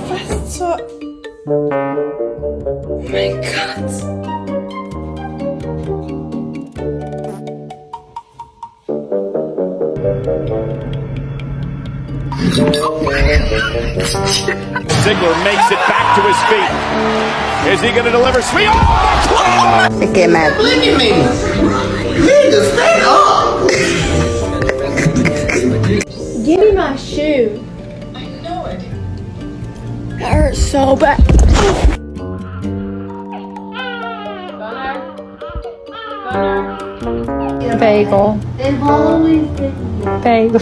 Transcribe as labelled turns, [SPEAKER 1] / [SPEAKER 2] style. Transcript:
[SPEAKER 1] Was zur... Oh mein Gott.
[SPEAKER 2] Ziggler makes it back to his feet. Is he going to deliver? Sweet. Oh,
[SPEAKER 3] Get mad.
[SPEAKER 4] Look at me. Nigga, stand up.
[SPEAKER 1] Give me my shoe. I know it. That hurts so bad.
[SPEAKER 5] Bagel.
[SPEAKER 6] They've always been
[SPEAKER 5] Bagel.